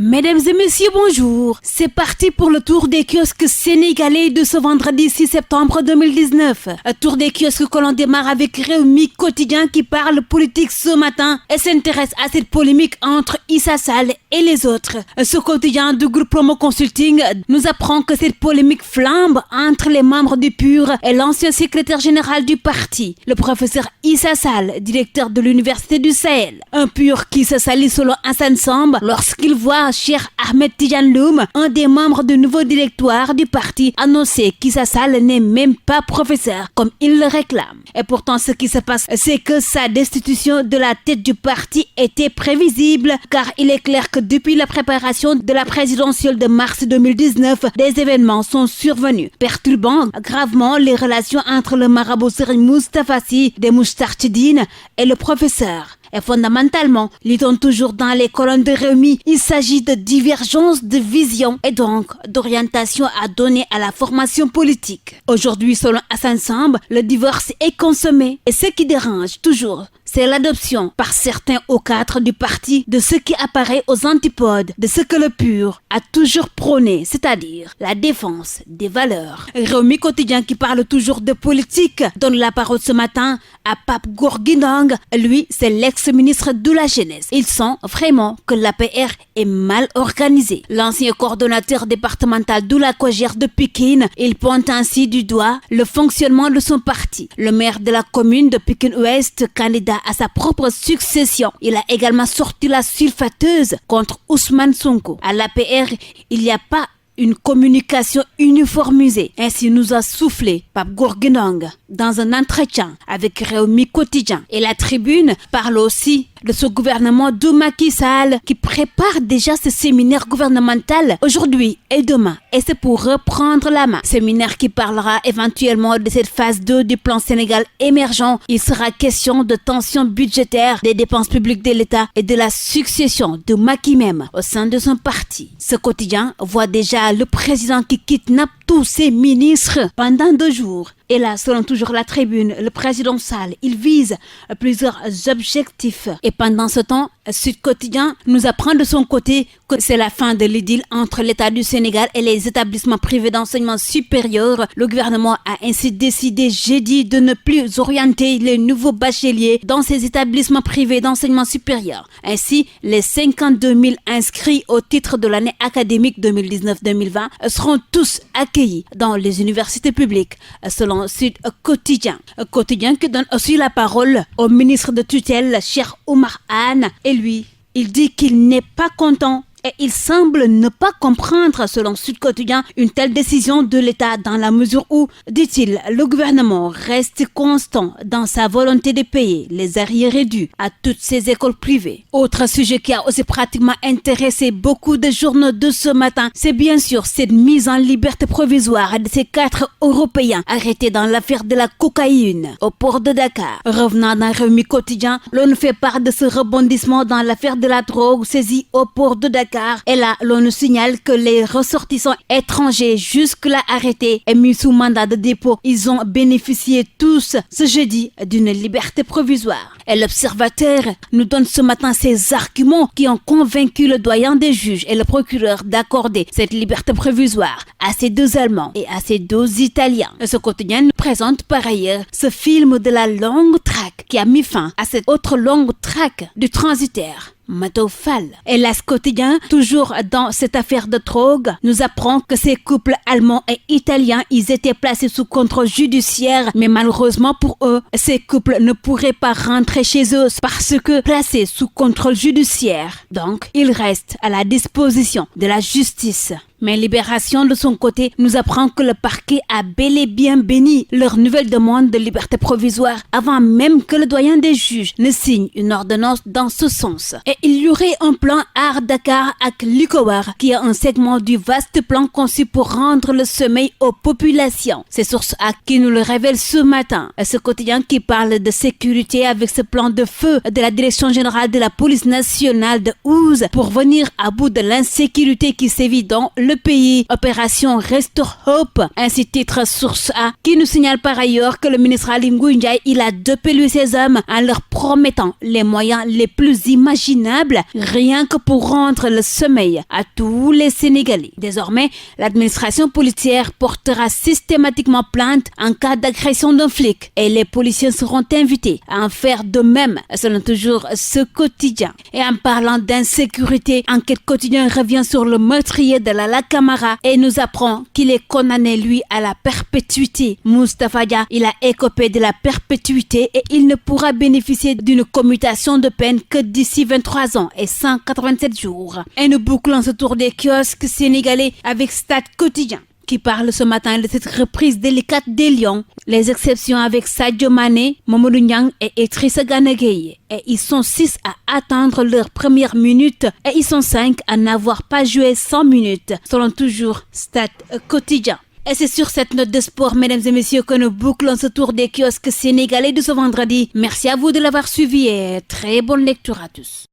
Mesdames et messieurs, bonjour. C'est parti pour le tour des kiosques sénégalais de ce vendredi 6 septembre 2019. Un tour des kiosques que l'on démarre avec Rewmi Quotidien qui parle politique ce matin et s'intéresse à cette polémique entre Issa Sall et les autres. Ce quotidien du groupe Promo Consulting nous apprend que cette polémique flambe entre les membres du PUR et l'ancien secrétaire général du parti, le professeur Issa Sall, directeur de l'Université du Sahel. Un PUR qui se salit selon Hassan Samb lorsqu'il voit Cheikh Ahmed Tidiane Loum, un des membres du nouveau directoire du parti, annoncer qu'Issa Sall n'est même pas professeur, comme il le réclame. Et pourtant, ce qui se passe, c'est que sa destitution de la tête du parti était prévisible, car il est clair que depuis la préparation de la présidentielle de mars 2019, des événements sont survenus, perturbant gravement les relations entre le marabout Serigne Moustapha Sy des Moustarchidine et le professeur. Et fondamentalement, lit-on toujours dans les colonnes de Rewmi, il s'agit de divergence de vision et donc d'orientation à donner à la formation politique. Aujourd'hui, selon Hassan Samb, le divorce est consommé. Et ce qui dérange toujours, c'est l'adoption par certains hauts cadres du parti de ce qui apparaît aux antipodes de ce que le PUR a toujours prôné, c'est-à-dire la défense des valeurs. Rewmi Quotidien qui parle toujours de politique donne la parole ce matin à Pape Gorgui Ndong. Lui, c'est l'ex-ministre de la Jeunesse. Il sent vraiment que l'APR est mal organisée. L'ancien coordonnateur départemental de la COJER de Pikine, il pointe ainsi du doigt le fonctionnement de son parti. Le maire de la commune de Pikine-Ouest, candidat à sa propre succession, il a également sorti la sulfateuse contre Ousmane Sonko. À l'APR, il n'y a pas une communication uniformisée. Ainsi nous a soufflé Pape Gorgui Ndong dans un entretien avec Rewmi Quotidien. Et la Tribune parle aussi de ce gouvernement de Macky Sall qui prépare déjà ce séminaire gouvernemental aujourd'hui et demain. Et c'est pour reprendre la main. Séminaire qui parlera éventuellement de cette phase 2 du plan Sénégal émergent. Il sera question de tensions budgétaires, des dépenses publiques de l'État et de la succession de Macky même au sein de son parti. Ce quotidien voit déjà le président qui kidnappe tous ses ministres pendant 2 jours. Et là, selon toujours la Tribune, le président Sall, il vise plusieurs objectifs. Et pendant ce temps, Sud Quotidien nous apprend de son côté que c'est la fin de l'idylle entre l'État du Sénégal et les établissements privés d'enseignement supérieur. Le gouvernement a ainsi décidé jeudi de ne plus orienter les nouveaux bacheliers dans ces établissements privés d'enseignement supérieur. Ainsi, les 52 000 inscrits au titre de l'année académique 2019-2020 seront tous accueillis dans les universités publiques, selon Sud Quotidien. Quotidien qui donne aussi la parole au ministre de tutelle, Cheikh Oumar Anne. Et lui, il dit qu'il n'est pas content et il semble ne pas comprendre, selon Sud Quotidien, une telle décision de l'État dans la mesure où, dit-il, le gouvernement reste constant dans sa volonté de payer les arriérés dus à toutes ces écoles privées. Autre sujet qui a aussi pratiquement intéressé beaucoup de journaux de ce matin, c'est bien sûr cette mise en liberté provisoire de ces 4 Européens arrêtés dans l'affaire de la cocaïne au port de Dakar. Revenant dans Rewmi Quotidien, l'on fait part de ce rebondissement dans l'affaire de la drogue saisie au port de Dakar. Et là, l'on nous signale que les ressortissants étrangers jusque-là arrêtés et mis sous mandat de dépôt, ils ont bénéficié tous ce jeudi d'une liberté provisoire. Et l'Observateur nous donne ce matin ces arguments qui ont convaincu le doyen des juges et le procureur d'accorder cette liberté provisoire à ces 2 Allemands et à ces 2 Italiens. Ce quotidien nous présente par ailleurs ce film de la longue traque qui a mis fin à cette autre longue traque du transitaire Mado Fall. Et là, ce quotidien, toujours dans cette affaire de drogue, nous apprend que ces couples allemands et italiens, ils étaient placés sous contrôle judiciaire, mais malheureusement pour eux, ces couples ne pourraient pas rentrer chez eux parce que placés sous contrôle judiciaire. Donc, ils restent à la disposition de la justice. Mais Libération, de son côté, nous apprend que le parquet a bel et bien béni leur nouvelle demande de liberté provisoire avant même que le doyen des juges ne signe une ordonnance dans ce sens. Et il y aurait un plan Art Dakar avec Lucowar qui est un segment du vaste plan conçu pour rendre le sommeil aux populations. C'est Source A qui nous le révèle ce matin. Ce quotidien qui parle de sécurité avec ce plan de feu de la Direction générale de la police nationale de Ouz pour venir à bout de l'insécurité qui sévit dans le le pays. Opération Restore Hope, ainsi titre Source A, qui nous signale par ailleurs que le ministre Aly Ngouille Ndiaye, il a dopé lui ses hommes en leur promettant les moyens les plus imaginables, rien que pour rendre le sommeil à tous les Sénégalais. Désormais, l'administration policière portera systématiquement plainte en cas d'agression d'un flic et les policiers seront invités à en faire de même, selon toujours ce quotidien. Et en parlant d'insécurité, Enquête Quotidien revient sur le meurtrier de Lalla Camara et nous apprend qu'il est condamné, lui, à la perpétuité. Moustapha Dia, il a écopé de la perpétuité et il ne pourra bénéficier d'une commutation de peine que d'ici 23 ans et 187 jours. Et nous bouclons ce tour des kiosques sénégalais avec Stade Quotidien, qui parle ce matin de cette reprise délicate des Lions. Les exceptions avec Sadio Mané, Mamadou Niang et Idrissa Gana Gueye. Et ils sont 6 à attendre leur première minute et ils sont 5 à n'avoir pas joué 100 minutes, selon toujours Stade Quotidien. Et c'est sur cette note de sport, mesdames et messieurs, que nous bouclons ce tour des kiosques sénégalais de ce vendredi. Merci à vous de l'avoir suivi et très bonne lecture à tous.